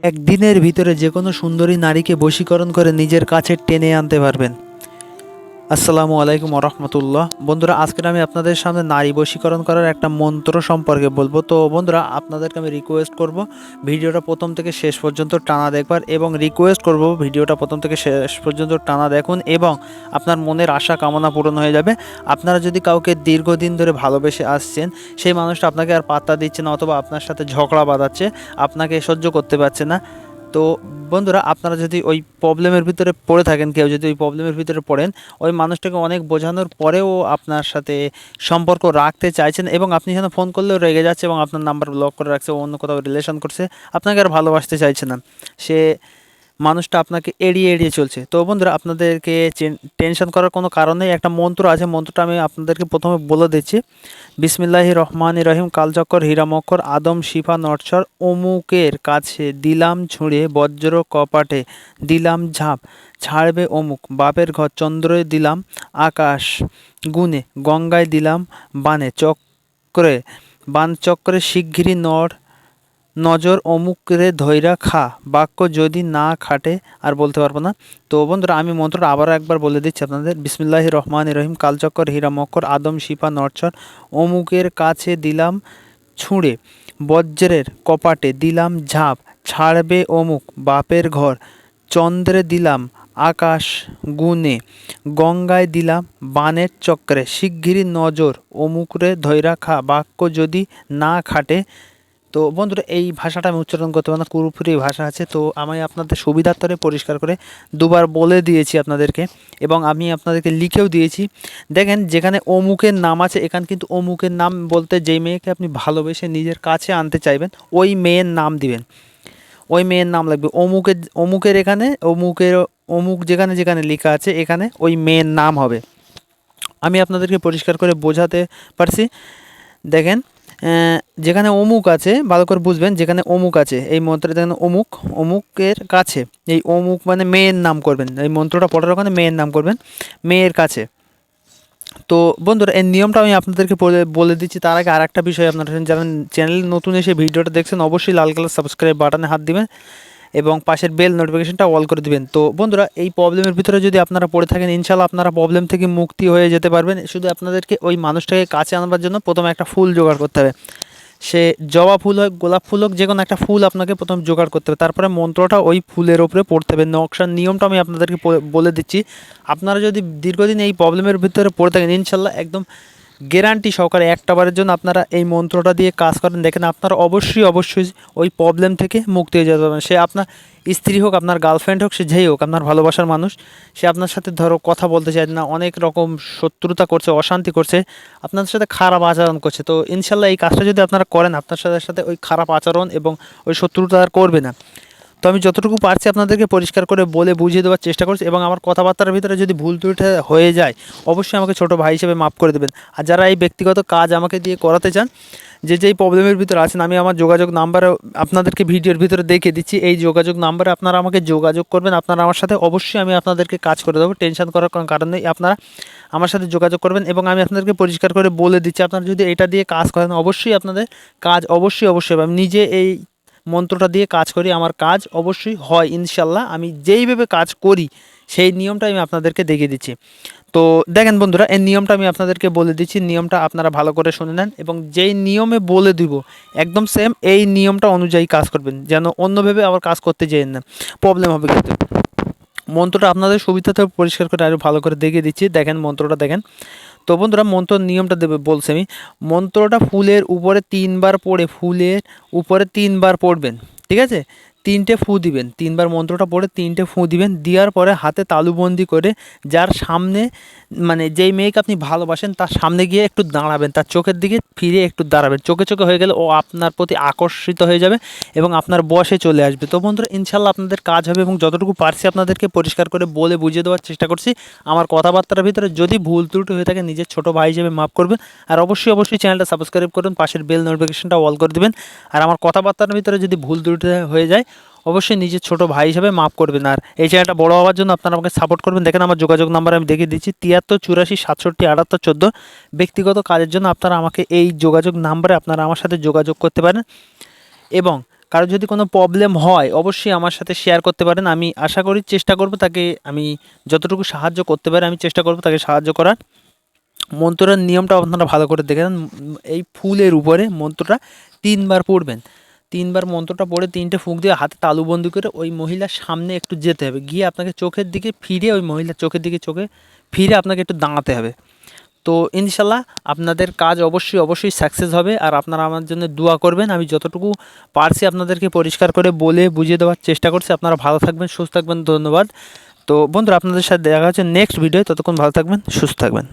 একদিনের ভিতরে যে কোনো সুন্দরী নারীকে বশীকরণ করে নিজের কাছে টেনে আনতে পারবেন। আসসালামু আলাইকুম রহমতুল্লাহ। বন্ধুরা, আজকে আমি আপনাদের সামনে নারী বশীকরণ করার একটা মন্ত্র সম্পর্কে বলবো। তো বন্ধুরা, আপনাদেরকে আমি রিকোয়েস্ট করব ভিডিওটা প্রথম থেকে শেষ পর্যন্ত টানা দেখবার, এবং রিকোয়েস্ট করব ভিডিওটা প্রথম থেকে শেষ পর্যন্ত টানা দেখুন এবং আপনার মনের আশা কামনা পূরণ হয়ে যাবে। আপনারা যদি কাউকে দীর্ঘদিন ধরে ভালোবেসে আসছেন, সেই মানুষটা আপনাকে আর পাত্তা দিচ্ছে না, অথবা আপনার সাথে ঝগড়া বাঁধাচ্ছে, আপনাকে সহ্য করতে পারছে না, তো বন্ধুরা, আপনারা যদি ওই প্রবলেমের ভিতরে পড়ে থাকেন, কেউ যদি ওই প্রবলেমের ভিতরে পড়েন, ওই মানুষটাকে অনেক বোঝানোর পরেও আপনার সাথে সম্পর্ক রাখতে চাইছেন, এবং আপনি যেন ফোন করলেও রেগে যাচ্ছে এবং আপনার নাম্বার ব্লক করে রাখছে, অন্য কোথাও রিলেশন করছে, আপনাকে আর ভালোবাসতে চাইছে না, সে মানুষটা আপনাকে এড়িয়ে এড়িয়ে চলছে। তো বন্ধুরা, আপনাদেরকে টেনশন করার কোনো কারণ নেই। একটা মন্ত্র আছে, মন্ত্রটা আমি আপনাদেরকে প্রথমে বলে দিচ্ছি। বিসমিল্লাহির রহমানির রহিম। কালচক্কর হীরামক্কর আদম শিফা নটসর অমুকের কাছে দিলাম ছুঁড়ে, বজ্র কপাটে দিলাম ঝাঁপ, ছাড়বে অমুক বাপের ঘর, চন্দ্রয় দিলাম আকাশ গুনে, গঙ্গায় দিলাম বানে চক্রে, বানচক্রে শিগগিরই নজর অমুক রে ধৈরা খা, বাক্য যদি না খাটে আর বলতে পারবো না। তো বন্ধুরা, আমি মন্ত্রটা আবারও একবার বলে দিচ্ছি আপনাদের। বিসমিল্লাহির রহমানির রহিম। কালচক্কর হীরামক্কর আদম শিফা নটসর অমুকের কাছে দিলাম ছুঁড়ে, বজ্রের কপাটে দিলাম ঝাঁপ, ছাড়বে অমুক বাপের ঘর, চন্দ্রে দিলাম আকাশ গুনে, গঙ্গায় দিলাম বানের চক্রে, শিগগিরই নজর অমুক রে ধৈরা খা, বাক্য যদি না খাটে। তো বন্ধুরা, এই ভাষাটা আমি উচ্চারণ করতে পারি না, পুরোপুরি ভাষা আছে, তো আমি আপনাদের সুবিধার্থে পরিষ্কার করে দুবার বলে দিয়েছি আপনাদেরকে, এবং আমি আপনাদেরকে লিখেও দিয়েছি। দেখেন, যেখানে অমুকের নাম আছে, এখানে কিন্তু অমুকের নাম বলতে যেই মেয়েকে আপনি ভালোবেসে নিজের কাছে আনতে চাইবেন, ওই মেয়ের নাম দিবেন, ওই মেয়ের নাম লাগবে। অমুকের এখানে অমুক যেখানে যেখানে লেখা আছে, এখানে ওই মেয়ের নাম হবে। আমি আপনাদেরকে পরিষ্কার করে বোঝাতে পারছি। দেখেন, যেখানে অমুক আছে, ভালো করে বুঝবেন, যেখানে অমুক আছে, এই মন্ত্রে যেখানে অমুকের কাছে, এই অমুক মানে মেয়ের নাম করবেন, এই মন্ত্রটা পড়ার ওখানে মেয়ের নাম করবেন, মেয়ের কাছে। তো বন্ধুরা, এই নিয়মটা আমি আপনাদেরকে বলে দিচ্ছি। তার আগে আর একটা বিষয়, আপনারা যারা চ্যানেল নতুন এসে ভিডিওটা দেখছেন, অবশ্যই লাল কালার সাবস্ক্রাইব বাটনে হাত দিবেন এবং পাশের বেল নোটিফিকেশনটা অল করে দিবেন। তো বন্ধুরা, এই প্রবলেমের ভিতরে যদি আপনারা পড়ে থাকেন, ইনশাল্লাহ আপনারা প্রবলেম থেকে মুক্তি হয়ে যেতে পারবেন। শুধু আপনাদেরকে ওই মানুষটাকে কাছে আনবার জন্য প্রথমে একটা ফুল জোগাড় করতে হবে। সে জবা ফুল হোক, গোলাপ ফুল হোক, যে কোনো একটা ফুল আপনাকে প্রথম জোগাড় করতে হবে। তারপরে মন্ত্রটা ওই ফুলের ওপরে পড়তে হবে। নকশার নিয়মটা আমি আপনাদেরকে বলে দিচ্ছি। আপনারা যদি দীর্ঘদিন এই প্রবলেমের ভিতরে পড়ে থাকেন, ইনশাল্লাহ একদম গ্যারান্টি সহকারে একটা বারের জন্য আপনারা এই মন্ত্রটা দিয়ে কাজ করেন, দেখেন আপনারা অবশ্যই ওই প্রবলেম থেকে মুক্তি হয়ে যেতে পারবেন। সে আপনার স্ত্রী হোক, আপনার গার্লফ্রেন্ড হোক, সে যেই হোক, আপনার ভালোবাসার মানুষ, সে আপনার সাথে ধরো কথা বলতে চায় না, অনেক রকম শত্রুতা করছে, অশান্তি করছে, আপনাদের সাথে খারাপ আচরণ করছে, তো ইনশাল্লাহ এই কাজটা যদি আপনারা করেন, আপনার সাথে সাথে ওই খারাপ আচরণ এবং ওই শত্রুতা আর করবে না। তো আমি যতটুকু পারছি আপনাদেরকে পরিষ্কার করে বলে বুঝিয়ে দেওয়ার চেষ্টা করছি, এবং আমার কথাবার্তার ভিতরে যদি ভুল ত্রুটি হয়ে যায়, অবশ্যই আমাকে ছোটো ভাই হিসেবে মাফ করে দেবেন। আর যারা এই ব্যক্তিগত কাজ আমাকে দিয়ে করাতে চান, যেই প্রবলেমের ভিতরে আছেন, আমি আমার যোগাযোগ নাম্বারে আপনাদেরকে ভিডিওর ভিতরে দেখে দিচ্ছি। এই যোগাযোগ নাম্বারে আপনারা আমাকে যোগাযোগ করবেন, আপনারা আমার সাথে, অবশ্যই আমি আপনাদেরকে কাজ করে দেবো। টেনশন করার কোনো কারণ নেই, আপনারা আমার সাথে যোগাযোগ করবেন, এবং আমি আপনাদেরকে পরিষ্কার করে বলে দিচ্ছি, আপনারা যদি এটা দিয়ে কাজ করেন, অবশ্যই আপনাদের কাজ অবশ্যই আমি নিজে এই মন্ত্রটা দিয়ে কাজ করি, আমার কাজ অবশ্যই হয় ইনশাল্লাহ। আমি যেইভাবে কাজ করি সেই নিয়মটা আমি আপনাদেরকে দেখিয়ে দিচ্ছি। তো দেখেন বন্ধুরা, এই নিয়মটা আমি আপনাদেরকে বলে দিচ্ছি, নিয়মটা আপনারা ভালো করে শুনে নেন, এবং যেই নিয়মে বলে দিব একদম সেম এই নিয়মটা অনুযায়ী কাজ করবেন, যেন অন্যভাবে আবার কাজ করতে যেন না, প্রবলেম হবে কিন্তু। মন্ত্রটা আপনাদের সুবিধাতে পরিষ্কার করে আরও ভালো করে দেখিয়ে দিচ্ছি। দেখেন মন্ত্রটা দেখেন। তো বন্ধুরা, মন্ত্র নিয়মটা দেবে বলছি আমি। মন্ত্রটা ফুলের উপরে 3বার পড়ে, ফুলের উপরে 3বার পড়বেন, ঠিক আছে? 3টে ফু দিবেন, 3বার মন্ত্রটা পড়ে 3টে ফু দিবেন। দেওয়ার পরে হাতে তালুবন্দি করে যার সামনে, মানে যেই মেয়েকে আপনি ভালোবাসেন তার সামনে গিয়ে একটু দাঁড়াবেন, তার চোখের দিকে ফিরে একটু দাঁড়াবেন। চোখে চোখে হয়ে গেলে ও আপনার প্রতি আকর্ষিত হয়ে যাবে এবং আপনার বশে চলে আসবে। তো বন্ধুরা, ইনশাল্লাহ আপনাদের কাজ হবে, এবং যতটুকু পারছি আপনাদেরকে পরিষ্কার করে বলে বুঝিয়ে দেওয়ার চেষ্টা করছি। আমার কথাবার্তার ভিতরে যদি ভুল ত্রুটি হয়ে থাকে, নিজের ছোটো ভাই হিসেবে মাফ করবেন। আর অবশ্যই চ্যানেলটা সাবস্ক্রাইব করুন, পাশের বেল নোটিফিকেশনটা অল করে দেবেন। আর আমার কথাবার্তার ভিতরে যদি ভুল ত্রুটি হয়ে যায়, অবশ্যই নিজের ছোটো ভাই হিসেবে মাফ করবেন। আর এই চ্যানেলটা বড় হওয়ার জন্য আপনারা আমাকে সাপোর্ট করবেন। দেখেন, আমার যোগাযোগ নাম্বার আমি দেখিয়ে দিচ্ছি, 73 84 67 78 14। ব্যক্তিগত কাজের জন্য আপনারা আমাকে এই যোগাযোগ নাম্বারে আপনারা আমার সাথে যোগাযোগ করতে পারেন, এবং কারো যদি কোনো প্রবলেম হয় অবশ্যই আমার সাথে শেয়ার করতে পারেন। আমি আশা করি চেষ্টা করব তাকে আমি যতটুকু সাহায্য করতে পারি আমি চেষ্টা করব তাকে সাহায্য করার। মন্ত্রের নিয়মটা আপনারা ভালো করে দেখে নেন। এই ফুলের উপরে মন্ত্রটা 3বার পড়বেন। 3বার মন্ত্রটা পড়ে 3টে ফুঁক দিয়ে হাতে তালুবন্দি করে ওই মহিলার সামনে একটু যেতে হবে, গিয়ে আপনাকে চোখের দিকে ফিরে ওই মহিলার চোখের দিকে চোখে ফিরে আপনাকে একটু দাঁড়াতে হবে। তো ইনশাল্লাহ আপনাদের কাজ অবশ্যই সাকসেস হবে। আর আপনারা আমার জন্য দোয়া করবেন। আমি যতটুকু পারছি আপনাদেরকে পরিষ্কার করে বলে বুঝিয়ে দেওয়ার চেষ্টা করছি। আপনারা ভালো থাকবেন, সুস্থ থাকবেন। ধন্যবাদ। তো বন্ধুরা, আপনাদের সাথে দেখা হচ্ছে নেক্সট ভিডিও। ততক্ষণ ভালো থাকবেন, সুস্থ থাকবেন।